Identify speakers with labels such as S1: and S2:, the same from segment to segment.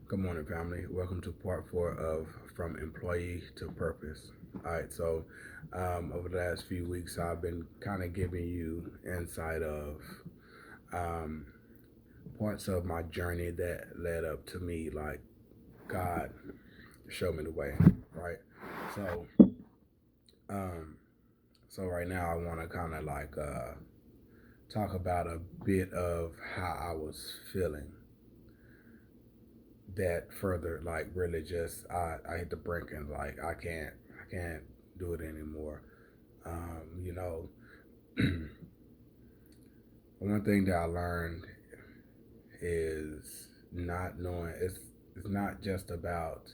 S1: Good morning, family. Welcome to part four of From Employee to Purpose. All right, so over the last few weeks, I've been kind of giving you insight of um, parts of my journey that led up to me, like God showed me the way, right? So, um, so right now, I want to kind of talk about a bit of how I was feeling that further really just I hit the brink and I can't do it anymore. You know, one thing that I learned is not knowing it's not just about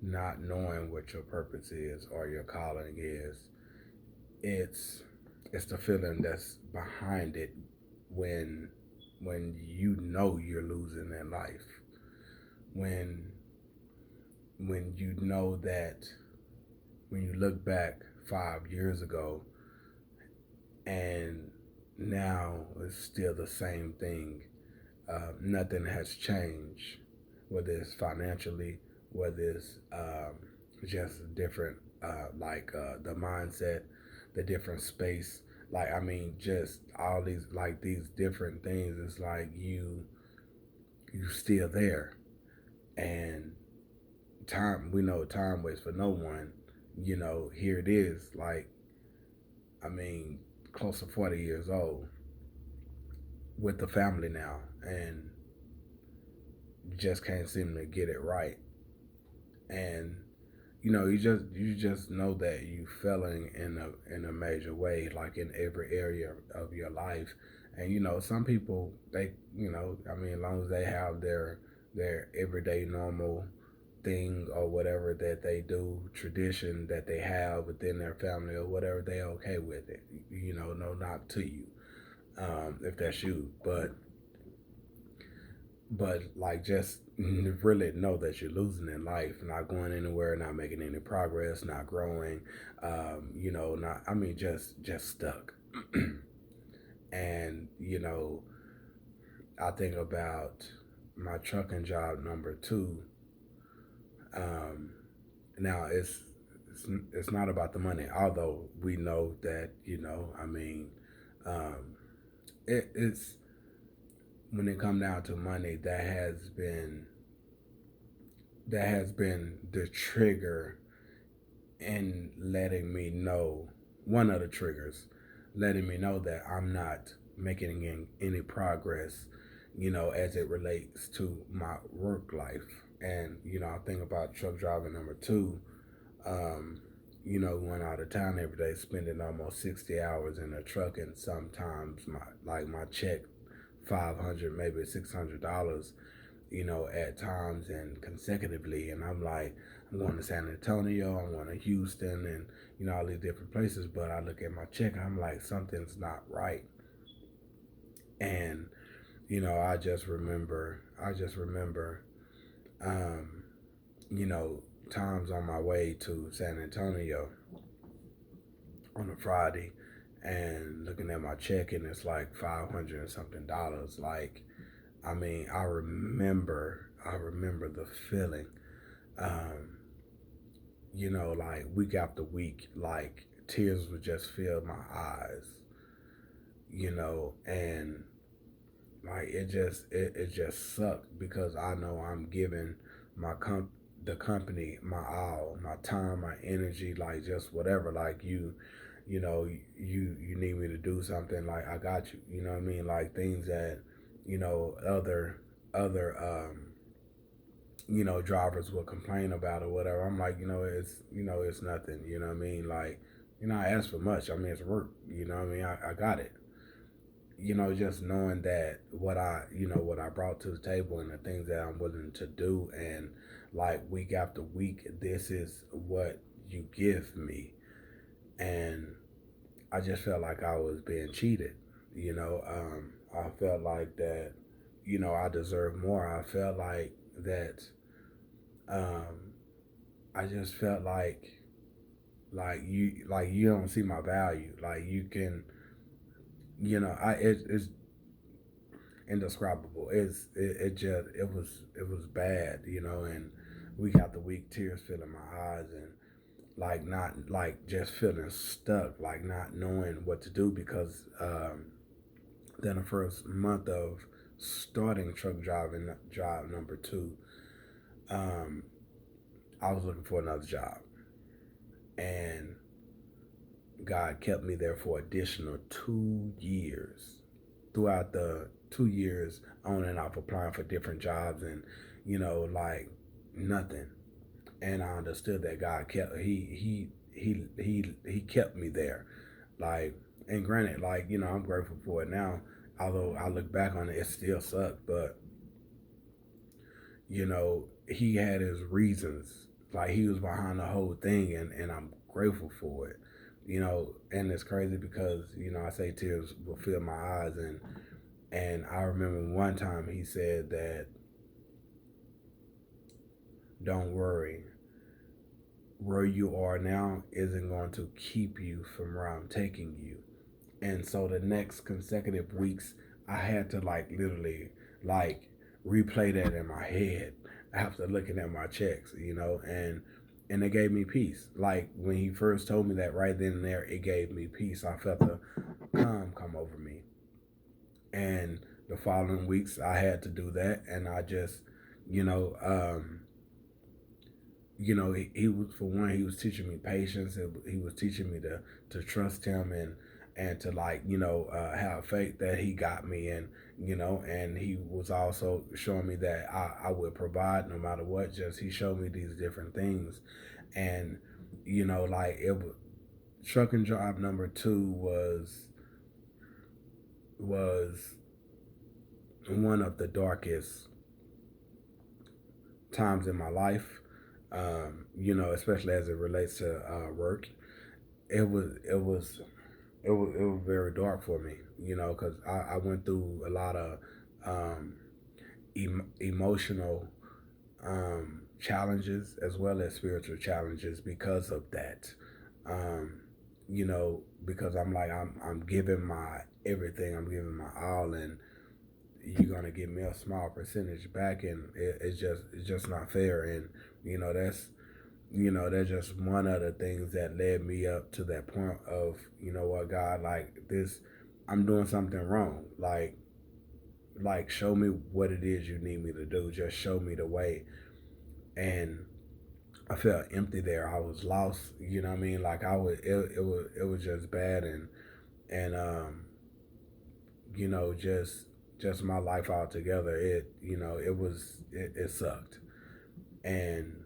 S1: not knowing what your purpose is or your calling is. It's it's the feeling that's behind it when you know you're losing in life. When you know that when you look back 5 years ago and now it's still the same thing. Nothing has changed, whether it's financially, whether it's just different, the mindset, the different space. Just all these different things. It's like you still there, and time. We know time waits for no one. Here it is. I mean, close to 40 years old with the family now, and just can't seem to get it right. And you just know that you failing in a major way, like in every area of your life. And some people, they as long as they have their everyday normal thing or whatever that they do, tradition that they have within their family or whatever, they okay with it. No knock to you, if that's you. But like, just really know that you're losing in life, not going anywhere, not making any progress, not growing, not just stuck. And I think about my trucking job number two. um, Now it's not about the money, although we know that um, it's when it come down to money, that has been the trigger in letting me know, one of the triggers, letting me know that I'm not making any progress, as it relates to my work life. And I think about truck driver number two. Um, going out of town every day, spending almost 60 hours in a truck, and sometimes my check $500, maybe $600, at times and consecutively. And I'm like, I'm going to San Antonio, I'm going to Houston, and all these different places. But I look at my check, and I'm like, something's not right. And I just remember, um, you know, times on my way to San Antonio on a Friday, and looking at my check, and it's like 500 and something dollars. I remember the feeling. Um, like week after week, like tears would just fill my eyes. And like it just sucked, because I know I'm giving my the company my all, my time, my energy, like just whatever. Like you need me to do something, like I got you. You know what I mean? Like things that other drivers will complain about or whatever. I'm like, it's nothing. You know what I mean? Like, I asked for much. I mean, it's work. You know what I mean? I got it. Just knowing that what I brought to the table and the things that I'm willing to do, and like week after week, this is what you give me. And I just felt like I was being cheated. I felt like that, I deserve more. I felt like that, um, I just felt like you don't see my value. Like you can, I it's indescribable. It was bad, and week after week, tears filling my eyes, and like not like just feeling stuck, like not knowing what to do because then the first month of starting truck driving, job number two, um, I was looking for another job, and God kept me there for additional 2 years. Throughout the 2 years, on and off applying for different jobs, and like nothing. And I understood that God kept he kept me there. Like, and granted, like I'm grateful for it now. Although I look back on it, it still sucked. But he had his reasons. Like, he was behind the whole thing, and I'm grateful for it. And it's crazy because I say tears will fill my eyes, and I remember one time he said that, "Don't worry, where you are now isn't going to keep you from where I'm taking you." And so the next consecutive weeks, I had to like literally like replay that in my head after looking at my checks, and it gave me peace. Like when he first told me that right then and there, it gave me peace. I felt a calm come over me. And the following weeks, I had to do that, and I just, you know, um, he was, for one, he was teaching me patience. He was teaching me to trust him, and to like have faith that he got me, and he was also showing me that I would provide no matter what. Just he showed me these different things, and like it was, trucking job number two was one of the darkest times in my life. Especially as it relates to work. It was very dark for me, because I went through a lot of um, emotional challenges as well as spiritual challenges because of that. Um, because I'm giving my everything, I'm giving my all, and you're gonna give me a small percentage back, and it's just not fair. And that's just one of the things that led me up to that point of, what, God, like this, I'm doing something wrong. Like show me what it is you need me to do. Just show me the way. And I felt empty there. I was lost. You know what I mean? Like it was just bad, and just my life altogether. It sucked. And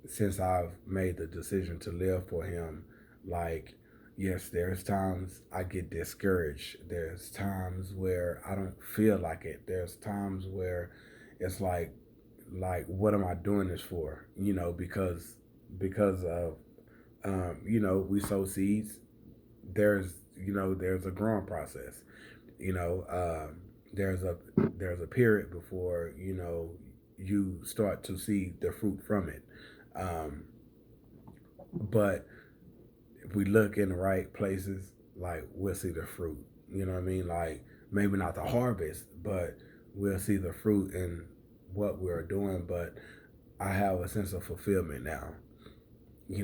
S1: since I've made the decision to live for him, like, yes, there's times I get discouraged. There's times where I don't feel like it. There's times where it's like what am I doing this for? Because of we sow seeds. There's a growing process. You know, there's a period before you start to see the fruit from it. Um, but if we look in the right places, like we'll see the fruit. You know what I mean? Like maybe not the harvest, but we'll see the fruit in what we're doing. But I have a sense of fulfillment now.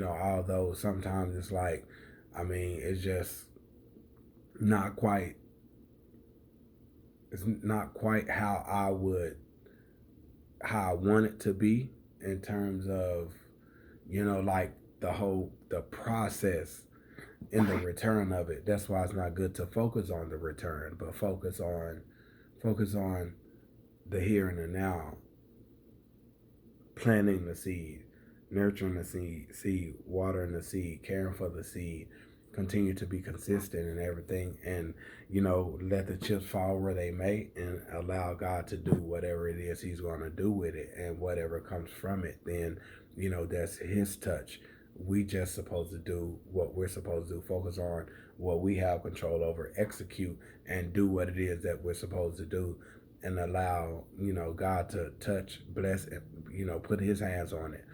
S1: Although sometimes it's like, it's just not quite. It's not quite how I want it to be in terms of like the process in the return of it. That's why it's not good to focus on the return, but focus on the here and the now, planting the seed, nurturing the seed, watering the seed, caring for the seed, continue to be consistent in everything, and let the chips fall where they may, and allow God to do whatever it is he's going to do with it, and whatever comes from it, then that's his touch. We just supposed to do what we're supposed to do, focus on what we have control over, execute, and do what it is that we're supposed to do, and allow God to touch, bless, and put his hands on it,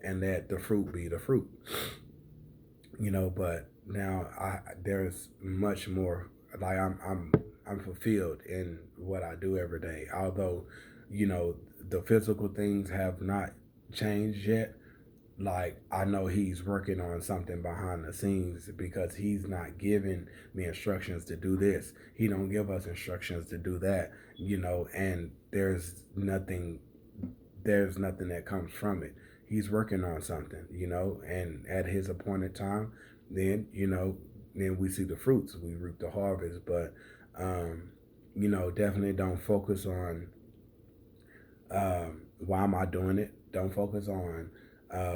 S1: and let the fruit be the fruit. But now there's much more. Like I'm I'm fulfilled in what I do every day. Although, you know, the physical things have not changed yet. Like, I know he's working on something behind the scenes because he's not giving me instructions to do this. He don't give us instructions to do that, you know, and there's nothing that comes from it. He's working on something, you know, and at his appointed time, then, you know, then we see the fruits, we reap the harvest. But, um, you know, definitely don't focus on why am I doing it? Don't focus on,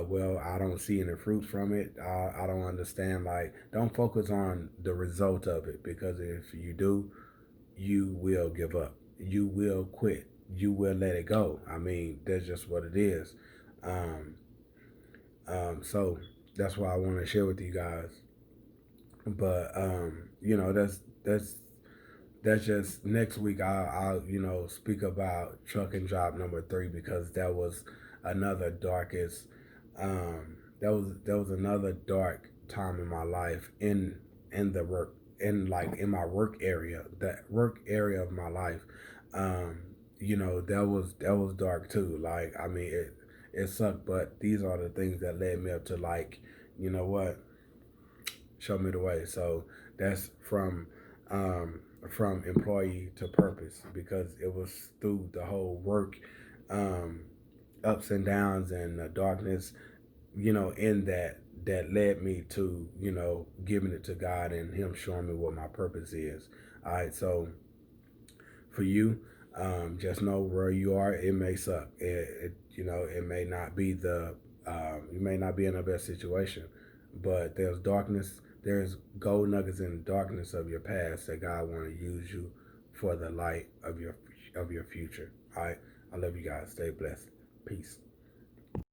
S1: well, I don't see any fruit from it. I don't understand. Like, don't focus on the result of it, because if you do, you will give up. You will quit. You will let it go. I mean, that's just what it is. Um, so that's why I want to share with you guys. But you know, that's just next week. I'll you know speak about truck and job number 3, because that was another darkest. That was another dark time in my life, in the work, in my work area, that work area of my life. Um, you know, that was dark too. Like, I mean, it sucked, but these are the things that led me up to, like, you know what, show me the way. So that's from employee to purpose, because it was through the whole work, um, ups and downs and the darkness, you know, in that led me to, you know, giving it to God and Him showing me what my purpose is. All right, so for you, just know where you are. It may suck. You know, it may not be you may not be in the best situation, but there's darkness. There's gold nuggets in the darkness of your past that God want to use you for the light of your future. All right, I love you guys. Stay blessed. Peace.